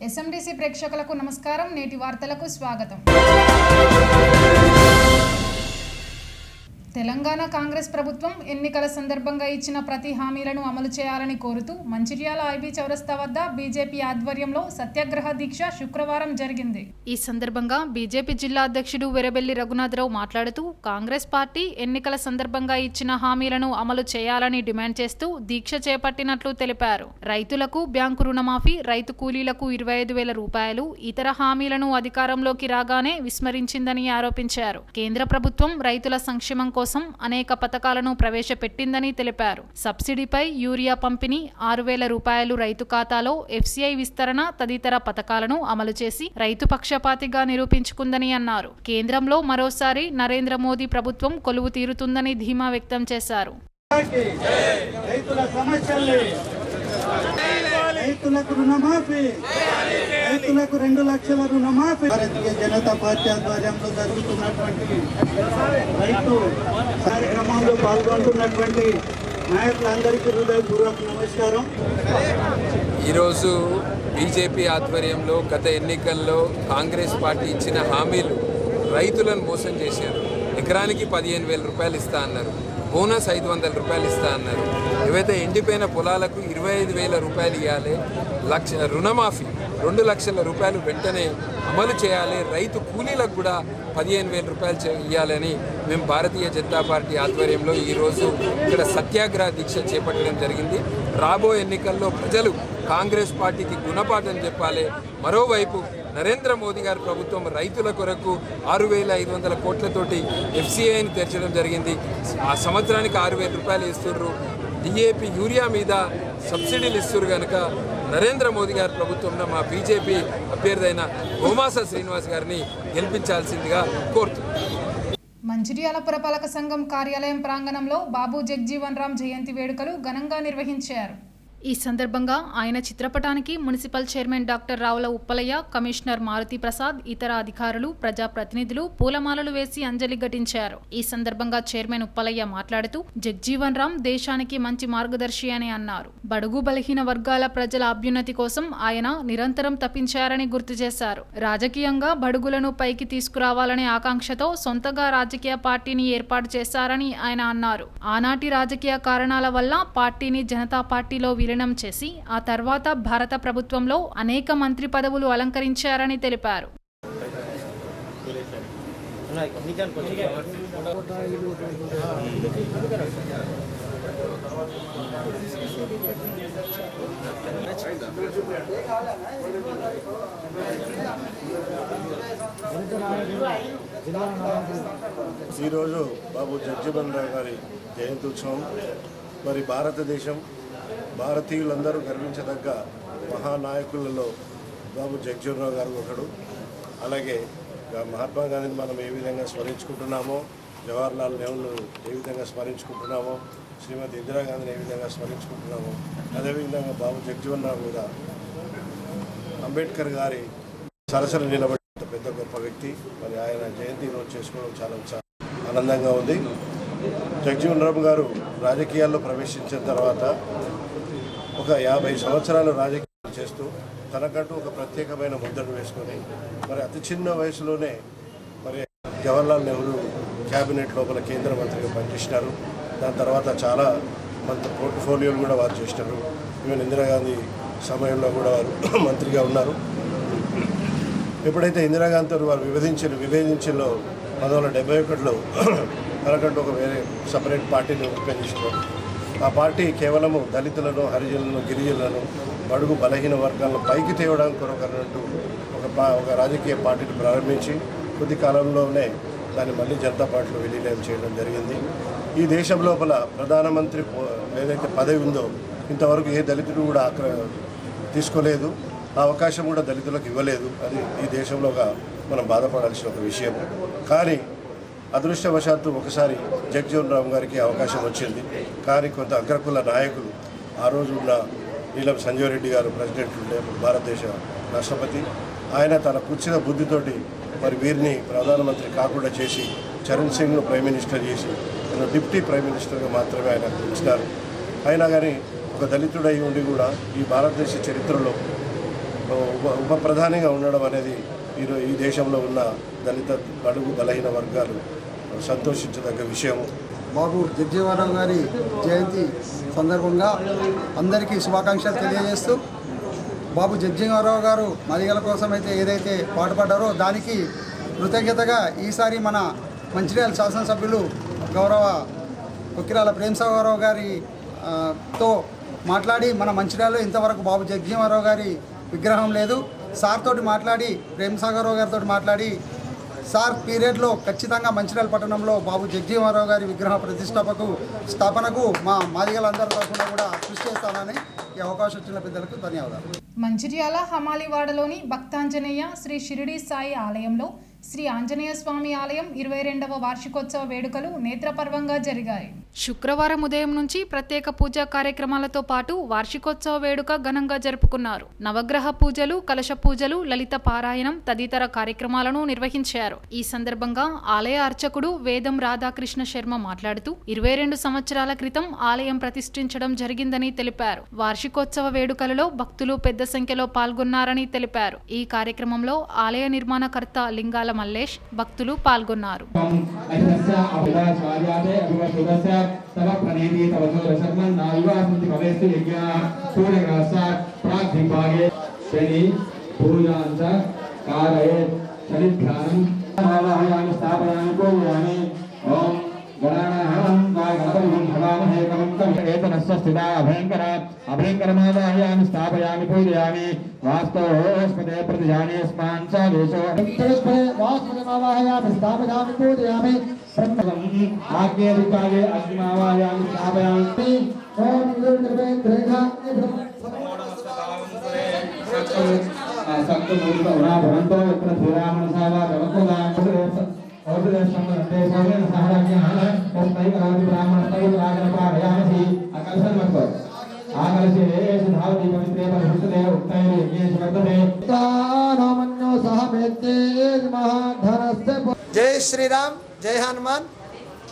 ఎస్ఎండిసి ప్రేక్షకులకు నమస్కారం. నేటి వార్తలకు స్వాగతం. తెలంగాణ కాంగ్రెస్ ప్రభుత్వం ఎన్నికల సందర్భంగా ఇచ్చిన ప్రతి హామీలను అమలు చేయాలని కోరుతూ మంచిర్యాల ఐబీ చౌరస్తా వద్ద బీజేపీ ఆధ్వర్యంలో సత్యాగ్రహ దీక్ష శుక్రవారం జరిగింది. ఈ సందర్భంగా బీజేపీ జిల్లా అధ్యక్షుడు వెరబెల్లి రఘునాథరావు మాట్లాడుతూ కాంగ్రెస్ పార్టీ ఎన్నికల సందర్భంగా ఇచ్చిన హామీలను అమలు చేయాలని డిమాండ్ చేస్తూ దీక్ష చేపట్టినట్లు తెలిపారు. రైతులకు బ్యాంకు రుణమాఫీ, రైతు కూలీలకు 25,000 రూపాయలు, ఇతర హామీలను అధికారంలోకి రాగానే విస్మరించిందని ఆరోపించారు. కేంద్ర ప్రభుత్వం రైతుల సంక్షేమం కోసం అనేక పథకాలను ప్రవేశపెట్టిందని తెలిపారు. సబ్సిడీపై యూరియా పంపిణీ, 6,000 రూపాయలు రైతు ఖాతాలో, ఎఫ్సిఐ విస్తరణ తదితర పథకాలను అమలు చేసి రైతు పక్షపాతిగా నిరూపించుకుందని అన్నారు. కేంద్రంలో మరోసారి నరేంద్ర మోదీ ప్రభుత్వం కొలువు తీరుతుందని ధీమా వ్యక్తం చేశారు. రైతులకు రుణమాఫీ, రైతులకు 2 లక్షల రుణమాఫీ. భారతీయ జనతా పార్టీ ఆధ్వర్యంలో జరుగుతున్నటువంటి రైతు కార్యక్రమంలో పాల్గొంటున్నటువంటి నాయకులందరికీ హృదయపూర్వక నమస్కారం. ఈరోజు బీజేపీ ఆధ్వర్యంలో గత ఎన్నికల్లో కాంగ్రెస్ పార్టీ ఇచ్చిన హామీలు రైతులను మోసం చేశారు. ఎకరానికి 15,000 రూపాయలు ఇస్తా అన్నారు, బోనస్ 500 రూపాయలు ఇస్తా అన్నారు. ఏవైతే ఎండిపోయిన పొలాలకు 25,000 రూపాయలు ఇవ్వాలి, రుణమాఫీ 2 లక్షల రూపాయలు వెంటనే అమలు చేయాలి, రైతు కూలీలకు కూడా 15,000 రూపాయలు ఇవ్వాలని మేము భారతీయ జనతా పార్టీ ఆధ్వర్యంలో ఈరోజు ఇక్కడ సత్యాగ్రహ దీక్ష చేపట్టడం జరిగింది. రాబోయే ఎన్నికల్లో ప్రజలు కాంగ్రెస్ పార్టీకి గుణపాఠం చెప్పాలి. మరోవైపు నరేంద్ర మోదీ గారి ప్రభుత్వం రైతుల కొరకు 6,500 కోట్లతోటి ఎఫ్సిఐని తెరచడం జరిగింది. ఆ సంవత్సరానికి 6,000 రూపాయలు ఇస్తున్నారు. డిఏపి యూరియా మీద సబ్సిడీలు ఇస్తున్నారు. కనుక నరేంద్ర మోదీ గారి ప్రభుత్వంలో మా బీజేపీ అభ్యర్థి అయిన గోమాస శ్రీనివాస్ గారిని గెలిపించాల్సిందిగా కోరుతున్నాం. మంచిర్యాల పురపాలక సంఘం కార్యాలయం ప్రాంగణంలో బాబు జగ్జీవన్ రామ్ జయంతి వేడుకలు ఘనంగా నిర్వహించారు. ఈ సందర్భంగా ఆయన చిత్రపటానికి municipal chairman doctor Ravula Uppalayya, commissioner Maruthi Prasad, ఇతర అధికారులు, ప్రజాప్రతినిధులు పూలమాలలు వేసి అంజలి ఘటించారు. ఈ సందర్భంగా చైర్మన్ ఉప్పలయ్య మాట్లాడుతూ జగ్జీవన్ రామ్ దేశానికి మంచి మార్గదర్శి అని అన్నారు. బడుగు బలహీన వర్గాల ప్రజల అభ్యున్నతి కోసం ఆయన నిరంతరం తప్పించారని గుర్తు చేశారు. రాజకీయంగా బడుగులను పైకి తీసుకురావాలనే ఆకాంక్షతో సొంతగా రాజకీయ పార్టీని ఏర్పాటు చేశారని ఆయన అన్నారు. ఆనాటి రాజకీయ కారణాల వల్ల పార్టీని జనతా పార్టీలో చేసి ఆ తర్వాత భారత ప్రభుత్వంలో అనేక మంత్రి పదవులు అలంకరించారని తెలిపారు. ఈరోజు బాబు జగ్జీవన్ రామ్ గారి జయంతి ఉత్సవం. మరి భారతదేశం, భారతీయులందరూ గర్వించదగ్గ మహానాయకులలో బాబు జగ్జీవన్ రామ్ గారు ఒకడు. అలాగే మహాత్మా గాంధీని మనం ఏ విధంగా స్మరించుకుంటున్నామో, జవహర్లాల్ నెహ్రూను ఏ విధంగా స్మరించుకుంటున్నామో, శ్రీమతి ఇందిరాగాంధీని ఏ విధంగా స్మరించుకుంటున్నామో, అదేవిధంగా బాబు జగ్జీవన్ రామ్ కూడా అంబేద్కర్ గారి సరసన నిలబడిన పెద్ద గొప్ప వ్యక్తి. మరి ఆయన జయంతి రోజు చేసుకోవడం చాలా ఆనందంగా ఉంది. జగ్జీవన్ రామ్ గారు రాజకీయాల్లో ప్రవేశించిన తర్వాత ఒక 50 సంవత్సరాలు రాజకీయాలు చేస్తూ తనకంటూ ఒక ప్రత్యేకమైన ముద్రను వేసుకొని మరి అతి చిన్న వయసులోనే మరి జవహర్లాల్ నెహ్రూ క్యాబినెట్ లోపల కేంద్ర మంత్రిగా పనిచేసినారు. దాని తర్వాత చాలా పోర్ట్ఫోలియోలు కూడా వారు చేసినారు. ఈవెన్ ఇందిరాగాంధీ సమయంలో కూడా వారు మంత్రిగా ఉన్నారు. ఎప్పుడైతే ఇందిరాగాంధీ వారు విభేదించిలో 1971లో తనకంటూ ఒక వేరే సపరేట్ పార్టీని ఓపెన్ చేసినారు. ఆ పార్టీ కేవలము దళితులను, హరిజనులను, గిరిజనులను, బడుగు బలహీన వర్గాలను పైకి తేవడానికి కొరకనంటూ ఒక రాజకీయ పార్టీని ప్రారంభించి కొద్ది కాలంలోనే దాన్ని మళ్ళీ జనతా పార్టీలో విలీనం చేయడం జరిగింది. ఈ దేశం లోపల ప్రధానమంత్రి ఏదైతే పదవి ఉందో ఇంతవరకు ఏ దళితుడు కూడా తీసుకోలేదు. ఆ అవకాశం కూడా దళితులకు ఇవ్వలేదు. అది ఈ దేశంలో మనం బాధపడాల్సిన ఒక విషయం. కానీ అదృష్టవశాత్తు ఒకసారి జగ్జీవన్ రామ్ గారికి అవకాశం వచ్చింది. కానీ కొంత అగ్రకుల నాయకులు, ఆ రోజు ఉన్న నీలం సంజయ్ రెడ్డి గారు ప్రెసిడెంట్ ఉండే భారతదేశ రాష్ట్రపతి, ఆయన తన కుర్చీల బుద్ధితోటి మరి వీరిని ప్రధానమంత్రి కాకుండా చేసి చరణ్ సింగ్ను ప్రైమ్ మినిస్టర్ చేసి డిప్యూటీ ప్రైమ్ మినిస్టర్గా మాత్రమే ఆయన ఇచ్చినారు. అయినా కానీ ఒక దళితుడై ఉండి కూడా ఈ భారతదేశ చరిత్రలో ఉప ప్రధానిగా ఉండడం అనేది ఈ దేశంలో ఉన్న దళిత బడుగు బలహీన వర్గాలు సంతోషించదగ్గ విషయం. బాబు జగ్జీవనరావు గారి జయంతి సందర్భంగా అందరికీ శుభాకాంక్షలు తెలియజేస్తూ, బాబు జగ్జీవనరావు గారు మదిగల కోసం అయితే ఏదైతే పాటుపడ్డారో దానికి కృతజ్ఞతగా ఈసారి మన మంచిర్యాల శాసనసభ్యులు గౌరవ కొక్కిరాల ప్రేమసాగరరావు గారి తో మాట్లాడి మన మంచిర్యాలలో ఇంతవరకు బాబు జగ్జీవనరావు గారి విగ్రహం లేదు. సార్ తోటి మాట్లాడి ప్రేమసాగరరావు గారితో మాట్లాడి సార్ పీరియడ్లో ఖచ్చితంగా మంచిర్యాల పట్టణంలో బాబు జగ్జీవనరావు గారి విగ్రహ స్థాపనకు మా మాదిగలందరి తరఫున కూడా కృషి చేస్తానని ఈ అవకాశం ఇచ్చిన పెద్దలకు ధన్యవాదాలు. మంచిర్యాల హమాలివాడలోని భక్తాంజనేయ శ్రీ షిరిడి సాయి ఆలయంలో శ్రీ ఆంజనేయ స్వామి ఆలయం 22వ వార్షికోత్సవ వేడుకలు నేత్రపర్వంగా జరిగాయి. శుక్రవారం ఉదయం నుంచి ప్రత్యేక పూజా కార్యక్రమాలతో పాటు వార్షికోత్సవ వేడుక ఘనంగా జరుపుకున్నారు. నవగ్రహ పూజలు, కలశ పూజలు, లలిత పారాయణం తదితర కార్యక్రమాలను నిర్వహించారు. ఈ సందర్భంగా ఆలయ అర్చకుడు వేదం రాధాకృష్ణ శర్మ మాట్లాడుతూ 22 సంవత్సరాల క్రితం ఆలయం ప్రతిష్ఠించడం జరిగిందని తెలిపారు. వార్షికోత్సవ వేడుకలలో భక్తులు పెద్ద సంఖ్యలో పాల్గొన్నారని తెలిపారు. ఈ కార్యక్రమంలో ఆలయ నిర్మాణకర్త లింగాల మల్లేష్, భక్తులు పాల్గొన్నారు. अभयंकरमादायामि स्थापयामि पूजयामि वास्तवोस्पदे प्रतिजाने स्मान् च देशो वास्तवमावाहयामि स्थापयामि पूजयामि आज्ञे दिक्पाले अग्निमावाहयामि स्थापयामि ओम निर्वेद्रेखा सप्तमूर्त उना भवन्तो यत्र धीरामनसावा गवकोदां और देशमते सोने सहाराज्ञान तस्मै करामि ब्राह्मणस्तै राजनपारयामि अकल्पन मत्व आकलसे सुधावति पवित्रे परिशुद्धे उत्तरे यज्ञेश वर्धते तानमन्यो सहमेते महाधनस्य जय श्रीराम जय हनुमान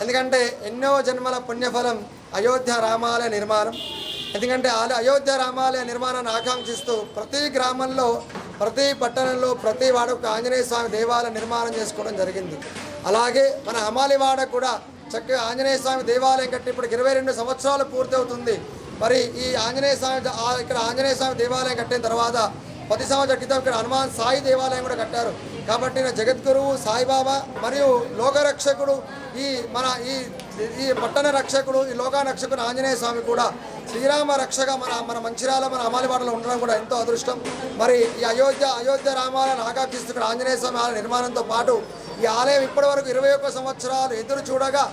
ఎందుకంటే ఎన్నో జన్మల పుణ్యఫలం అయోధ్య రామాలయ నిర్మాణం. ఎందుకంటే అయోధ్య రామాలయ నిర్మాణాన్ని ఆకాంక్షిస్తూ ప్రతి గ్రామంలో, ప్రతి పట్టణంలో, ప్రతి వాడకు ఆంజనేయ స్వామి దేవాలయ నిర్మాణం చేసుకోవడం జరిగింది. అలాగే మన హమాలివాడ కూడా చక్కగా ఆంజనేయ స్వామి దేవాలయం కట్టి ఇప్పుడు 22 సంవత్సరాలు పూర్తవుతుంది. మరి ఈ ఆంజనేయ స్వామి ఇక్కడ ఆంజనేయ స్వామి దేవాలయం కట్టిన తర్వాత 10 సంవత్సరాల క్రితం ఇక్కడ హనుమాన్ సాయి దేవాలయం కూడా కట్టారు. కాబట్టి జగద్గురువు సాయిబాబా మరియు లోకరక్షకుడు ఈ పట్టణ రక్షకుడు, ఈ లోక రక్షకుడు ఆంజనేయ స్వామి కూడా శ్రీరామ రక్షగా మన మంచిర్యాల మన హమాలివాడలో ఉండడం కూడా ఎంతో అదృష్టం. మరి ఈ అయోధ్య రామాలయాన్ని ఆకాంక్షిస్తున్న ఆంజనేయ స్వామి ఆలయ నిర్మాణంతో పాటు ఈ ఆలయం ఇప్పటివరకు 21 సంవత్సరాలు ఎదురు చూడగా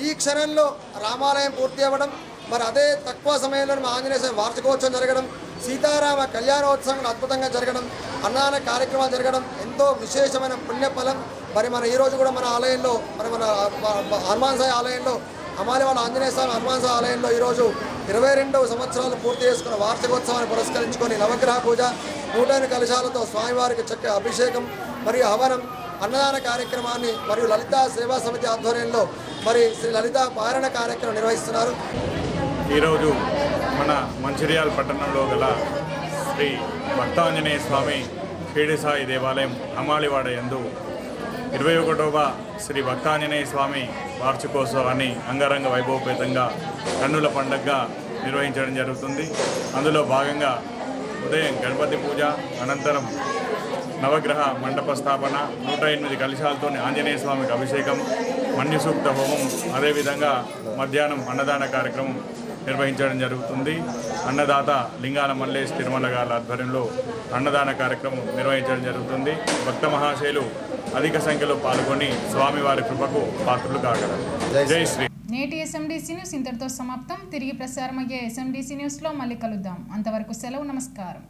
ఈ క్షణంలో రామాలయం పూర్తి అవ్వడం, మరి అదే తక్కువ సమయంలో ఆంజనేయ స్వామి వార్షికోత్సవం జరగడం, సీతారామ కళ్యాణోత్సవం అద్భుతంగా జరగడం, అన్నదాన కార్యక్రమాలు జరగడం ఎంతో విశేషమైన పుణ్యఫలం. మరి మన ఈరోజు కూడా మన ఆలయంలో మన హనుమాన్ సాయి ఆలయంలో హమాలివాడ ఆంజనేయ స్వామి హనుమాన్ సాయి ఆలయంలో ఈరోజు 22వ సంవత్సరాలు పూర్తి చేసుకున్న వార్షికోత్సవాన్ని పురస్కరించుకొని నవగ్రహ పూజ, 108 కలశాలతో స్వామివారికి చక్కగా అభిషేకం మరియు హవనం, అన్నదాన కార్యక్రమాన్ని మరియు లలిత సేవా సమితి ఆధ్వర్యంలో మరి శ్రీ లలిత పారాయణ కార్యక్రమం నిర్వహిస్తున్నారు. ఈరోజు మన మంచిర్యాల పట్టణంలో గల శ్రీ భక్తాంజనేయ స్వామి షిరిడి సాయి దేవాలయం హమాలివాడ యందు 21వ శ్రీ భక్తాంజనేయ స్వామి వార్షికోత్సవాన్ని అంగరంగ వైభవపేతంగా కన్నుల పండుగగా నిర్వహించడం జరుగుతుంది. అందులో భాగంగా ఉదయం గణపతి పూజ, అనంతరం నవగ్రహ మండప స్థాపన, 108 కలశాలతో ఆంజనేయ స్వామికి అభిషేకం, మన్యసూక్త హోమం, అదేవిధంగా మధ్యాహ్నం అన్నదాన కార్యక్రమం నిర్వహించడం జరుగుతుంది. అన్నదాత లింగాల మల్లేష్ తిరుమల గారి ఆధ్వర్యంలో అన్నదాన కార్యక్రమం నిర్వహించడం జరుగుతుంది. భక్త మహాశయులు అధిక సంఖ్యలో పాల్గొని స్వామివారి కృపకు పాత్రలు కాగలరు. జై శ్రీ. నేటి ఎస్ఎండిసి న్యూస్ ఇంతటితో సమాప్తం. తిరిగి ప్రసారమయ్యే ఎస్ఎండిసి న్యూస్లో మళ్ళీ కలుద్దాం. అంతవరకు సెలవు. నమస్కారం.